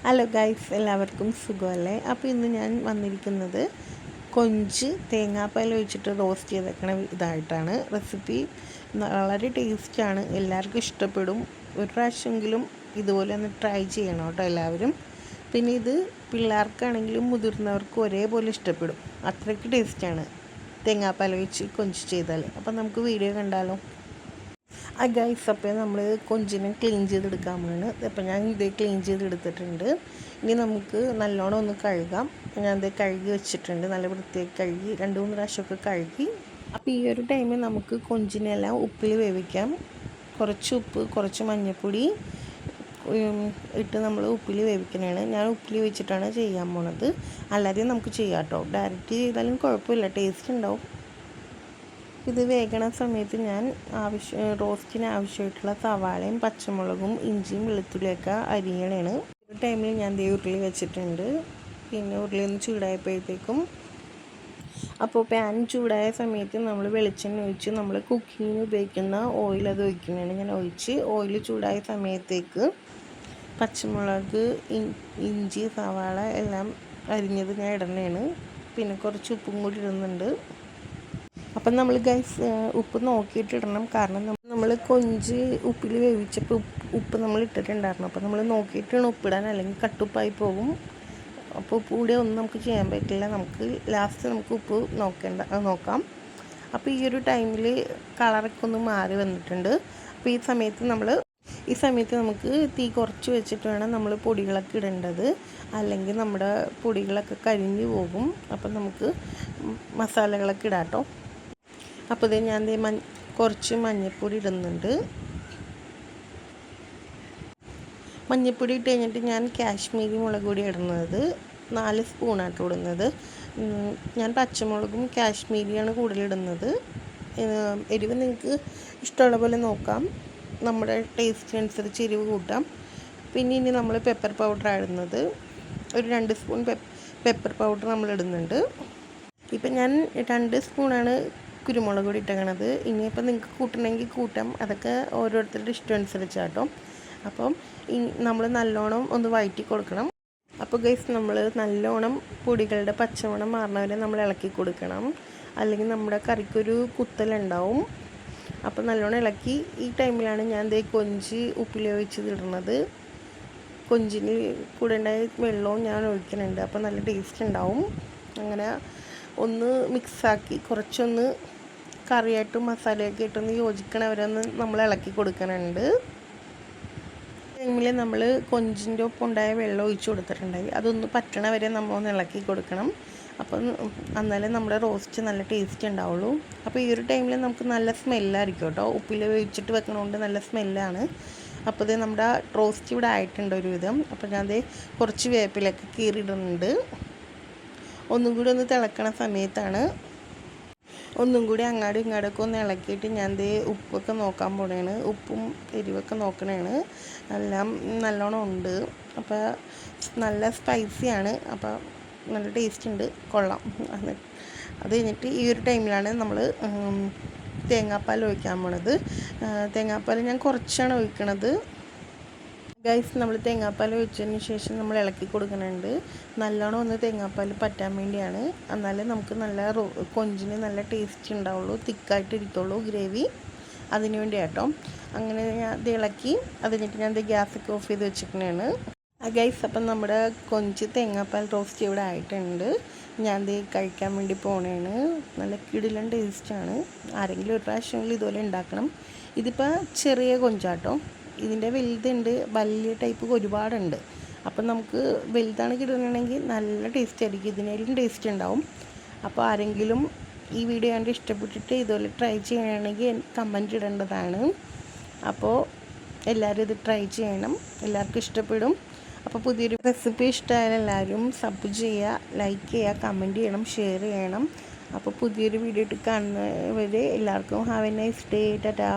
Hello guys, എല്ലാവർക്കും സുഖമല്ലേ? അപ്പോൾ ഇന്ന് ഞാൻ വന്നിരിക്കുന്നത് കൊഞ്ച് തേങ്ങാപ്പാൽ ഒഴിച്ചിട്ട് റോസ്റ്റ് ചെയ്തേക്കണ ഇതായിട്ടാണ്. റെസിപ്പി വളരെ ടേസ്റ്റാണ്, എല്ലാവർക്കും ഇഷ്ടപ്പെടും. ഒരു പ്രാവശ്യമെങ്കിലും ഇതുപോലെ ഒന്ന് ട്രൈ ചെയ്യണം കേട്ടോ എല്ലാവരും. പിന്നെ ഇത് പിള്ളേർക്കാണെങ്കിലും മുതിർന്നവർക്കും ഒരേപോലെ ഇഷ്ടപ്പെടും, അത്രയ്ക്ക് ടേസ്റ്റാണ് തേങ്ങാപ്പാൽ ഒഴിച്ച് കൊഞ്ച് ചെയ്താൽ. അപ്പോൾ നമുക്ക് വീഡിയോ കണ്ടാലോ? ഗൈസ്, അപ്പോൾ നമ്മൾ കൊഞ്ചിനെ ക്ലീൻ ചെയ്തെടുക്കാൻ പോവാണ്. അപ്പോൾ ഞാൻ ഇതേ ക്ലീൻ ചെയ്തെടുത്തിട്ടുണ്ട്. ഇനി നമുക്ക് നല്ലോണം ഒന്ന് കഴുകാം. ഞാൻ ഇതേ കഴുകി വെച്ചിട്ടുണ്ട്, നല്ല വൃത്തിയായി കഴുകി 2-3 പ്രാവശ്യമൊക്കെ കഴുകി. അപ്പോൾ ഈ ഒരു ടൈമിൽ നമുക്ക് കൊഞ്ചിനെല്ലാം ഉപ്പിൽ വേവിക്കാം. കുറച്ച് ഉപ്പ്, കുറച്ച് മഞ്ഞൾപ്പൊടി ഇട്ട് നമ്മൾ ഉപ്പിൽ വേവിക്കുന്നതാണ്. ഞാൻ ഉപ്പിൽ വെച്ചിട്ടാണ് ചെയ്യാൻ പോണത്. അല്ലാതെ നമുക്ക് ചെയ്യാം കേട്ടോ, ഡയറക്റ്റ് ചെയ്താലും കുഴപ്പമില്ല, ടേസ്റ്റ് ഉണ്ടാവും. ഇത് വേകണ സമയത്ത് ഞാൻ റോസ്റ്റിന് ആവശ്യമായിട്ടുള്ള സവാളയും പച്ചമുളകും ഇഞ്ചിയും വെളുത്തുള്ളിയൊക്കെ അരിയണതാണ്. ഒരു ടൈമിൽ ഞാൻ ഉരുളി വെച്ചിട്ടുണ്ട്. പിന്നെ ഉരുളി ഒന്ന് ചൂടായപ്പോഴത്തേക്കും അപ്പോൾ പാൻ ചൂടായ സമയത്ത് നമ്മൾ വെളിച്ചെണ്ണ ഒഴിച്ച് നമ്മൾ കുക്കിങ്ങിന് ഉപയോഗിക്കുന്ന ഓയിൽ അത് ഒഴിക്കുന്നതാണ്. ഞാൻ ഒഴിച്ച് ഓയിൽ ചൂടായ സമയത്തേക്ക് പച്ചമുളക്, ഇഞ്ചി, സവാള എല്ലാം അരിഞ്ഞത് ഞാൻ ഇടണതാണ്. പിന്നെ കുറച്ച് ഉപ്പും കൂടി ഇടുന്നുണ്ട്. അപ്പം നമ്മൾ ഗൈസ് ഉപ്പ് നോക്കിയിട്ട് ഇടണം, കാരണം നമ്മൾ കൊഞ്ച് ഉപ്പിൽ വേവിച്ചപ്പോൾ ഉപ്പ് നമ്മൾ ഇട്ടിട്ടുണ്ടായിരുന്നു. അപ്പോൾ നമ്മൾ നോക്കിയിട്ടാണ് ഉപ്പിടാൻ, അല്ലെങ്കിൽ കട്ടുപ്പായി പോകും. അപ്പോൾ ഉപ്പ് കൂടെ ഒന്നും നമുക്ക് ചെയ്യാൻ പറ്റില്ല. നമുക്ക് ലാസ്റ്റ് നമുക്ക് ഉപ്പ് നോക്കാം. അപ്പോൾ ഈ ഒരു ടൈമിൽ കളറൊക്കെ ഒന്ന് മാറി വന്നിട്ടുണ്ട്. അപ്പോൾ ഈ സമയത്ത് നമുക്ക് തീ കുറച്ച് വെച്ചിട്ട് വേണം നമ്മൾ പൊടികളൊക്കെ ഇടേണ്ടത്, അല്ലെങ്കിൽ നമ്മുടെ പൊടികളൊക്കെ കരിഞ്ഞു പോകും. അപ്പം നമുക്ക് മസാലകളൊക്കെ ഇടാം കേട്ടോ. അപ്പോൾ ഇത് ഞാൻ കുറച്ച് മഞ്ഞൾപ്പൊടി ഇടുന്നുണ്ട്. മഞ്ഞൾപ്പൊടി ഇട്ട് കഴിഞ്ഞിട്ട് ഞാൻ കാശ്മീരി മുളക് പൊടി ഇടുന്നത് 4 സ്പൂണായിട്ട് ഇടുന്നത്. ഞാൻ പച്ചമുളകും കാശ്മീരിയാണ് കൂടുതലിടുന്നത്. എരിവ് നിങ്ങൾക്ക് ഇഷ്ടമുള്ള പോലെ നോക്കാം, നമ്മുടെ ടേസ്റ്റിനനുസരിച്ച് എരിവ് കൂട്ടാം. പിന്നെ ഇനി നമ്മൾ പെപ്പർ പൗഡർ ഇടുന്നത് ഒരു 2 സ്പൂൺ പെപ്പർ പൗഡർ നമ്മൾ ഇടുന്നുണ്ട്. ഇപ്പം ഞാൻ 2 സ്പൂണാണ് കുരുമുളക് പൊടി ഇട്ടേക്കണത്. ഇനിയിപ്പോൾ നിങ്ങൾക്ക് കൂട്ടണമെങ്കിൽ കൂട്ടാം, അതൊക്കെ ഓരോരുത്തരുടെ ഇഷ്ടം അനുസരിച്ചാട്ടോ. അപ്പം നമ്മൾ നല്ലോണം ഒന്ന് വഴറ്റി കൊടുക്കണം. അപ്പോൾ ഗൈസ്, നമ്മൾ നല്ലോണം പൊടികളുടെ പച്ചമണം മാറുന്നവരെ നമ്മൾ ഇളക്കി കൊടുക്കണം, അല്ലെങ്കിൽ നമ്മുടെ കറിക്കൊരു കുത്തലുണ്ടാവും. അപ്പോൾ നല്ലോണം ഇളക്കി ഈ ടൈമിലാണ് ഞാൻ കൊഞ്ച് ഉപ്പിൽ ഒഴിച്ചിടുന്നത്. കൊഞ്ചിന് കൂടെ ഉണ്ടായ വെള്ളവും ഞാൻ ഒഴിക്കുന്നുണ്ട്, അപ്പോൾ നല്ല ടേസ്റ്റ് ഉണ്ടാവും. അങ്ങനെ ഒന്ന് മിക്സാക്കി കുറച്ചൊന്ന് കറിയായിട്ടും മസാലയൊക്കെ ഇട്ടൊന്ന് യോജിക്കണവരൊന്ന് നമ്മൾ ഇളക്കി കൊടുക്കുന്നുണ്ട്. ടൈമിൽ നമ്മൾ കൊഞ്ചിൻ്റെ ഒപ്പം ഉണ്ടായ വെള്ളം ഒഴിച്ച് കൊടുത്തിട്ടുണ്ടായി, അതൊന്ന് പറ്റണ വരെ നമ്മളൊന്ന് ഇളക്കി കൊടുക്കണം. അപ്പം എന്നാലേ നമ്മുടെ റോസ്റ്റ് നല്ല ടേസ്റ്റ് ഉണ്ടാവുള്ളൂ. അപ്പോൾ ഈ ഒരു ടൈമിൽ നമുക്ക് നല്ല സ്മെല്ലായിരിക്കും കേട്ടോ, ഉപ്പിൽ വേവിച്ചിട്ട് വെക്കണതുകൊണ്ട് നല്ല സ്മെല്ലാണ്. അപ്പോൾ ഇത് നമ്മുടെ റോസ്റ്റ് ഇവിടെ ആയിട്ടുണ്ട് ഒരുവിധം. അപ്പോൾ ഞാൻ കുറച്ച് വേപ്പിലൊക്കെ കീറിയിടുന്നുണ്ട്. ഒന്നും കൂടി ഒന്ന് തിളക്കണ സമയത്താണ് ഒന്നും കൂടി അങ്ങാടും ഇങ്ങാടൊക്കെ ഒന്ന് ഇളക്കിയിട്ട് ഞാൻ ഉപ്പൊക്കെ നോക്കാൻ പോണേണ്. ഉപ്പും എരിവൊക്കെ നോക്കണേണ്. എല്ലാം നല്ലോണം ഉണ്ട്. അപ്പോൾ നല്ല സ്പൈസിയാണ്, അപ്പോൾ നല്ല ടേസ്റ്റ് ഉണ്ട്, കൊള്ളാം. അത് കഴിഞ്ഞിട്ട് ഈ ഒരു ടൈമിലാണ് നമ്മൾ തേങ്ങാപ്പാൽ ഒഴിക്കാൻ പോണത്. തേങ്ങാപ്പാൽ ഞാൻ കുറച്ചാണ് ഒഴിക്കണത്. ഗൈസ്, നമ്മൾ തേങ്ങാപ്പാൽ ഒഴിച്ചതിന് ശേഷം നമ്മൾ ഇളക്കി കൊടുക്കുന്നുണ്ട്. നല്ലോണം ഒന്ന് തേങ്ങാപ്പാൽ പറ്റാൻ വേണ്ടിയാണ്, എന്നാലേ നമുക്ക് നല്ല കൊഞ്ചിന് നല്ല ടേസ്റ്റ് ഉണ്ടാവുള്ളൂ, തിക്കായിട്ട് ഇരിക്കുള്ളൂ ഗ്രേവി. അതിന് വേണ്ടി കേട്ടോ. അങ്ങനെ ഞാൻ ഇത് ഇളക്കി അത് കഴിഞ്ഞിട്ട് ഞാൻ ഗ്യാസൊക്കെ ഓഫ് ചെയ്ത് വെച്ചിരിക്കുന്നതാണ്. ഗൈസ്, അപ്പം നമ്മുടെ കൊഞ്ച് തേങ്ങാപ്പാൽ റോസ്റ്റ് ഇവിടെ ആയിട്ടുണ്ട്. ഞാൻ കഴിക്കാൻ വേണ്ടി പോണേണ്. നല്ല കിടിലൻ ടേസ്റ്റാണ്. ആരെങ്കിലും ഒരു പ്രാവശ്യമെങ്കിലും ഇതുപോലെ ഉണ്ടാക്കണം. ഇതിപ്പോൾ ചെറിയ കൊഞ്ചാട്ടോ, ഇതിൻ്റെ വലുതുണ്ട്, വലിയ ടൈപ്പ് ഒരുപാടുണ്ട്. അപ്പം നമുക്ക് വലുതാണ് കിട്ടണമെങ്കിൽ നല്ല ടേസ്റ്റ് ആയിരിക്കും, ഇതിനേലും ടേസ്റ്റ് ഉണ്ടാവും. അപ്പോൾ ആരെങ്കിലും ഈ വീഡിയോ കണ്ട് ഇഷ്ടപ്പെട്ടിട്ട് ഇതുപോലെ ട്രൈ ചെയ്യണമെങ്കിൽ കമൻറ്റ് ഇടേണ്ടതാണ്. അപ്പോൾ എല്ലാവരും ഇത് ട്രൈ ചെയ്യണം, എല്ലാവർക്കും ഇഷ്ടപ്പെടും. അപ്പോൾ പുതിയൊരു റെസിപ്പി ഇഷ്ടമായാൽ എല്ലാവരും സബ് ചെയ്യുക, ലൈക്ക് ചെയ്യുക, കമൻറ്റ് ചെയ്യണം, ഷെയർ ചെയ്യണം. അപ്പോൾ പുതിയൊരു വീഡിയോ ഇട്ട് കാണുന്നവരെ എല്ലാവർക്കും have A nice day. Tata.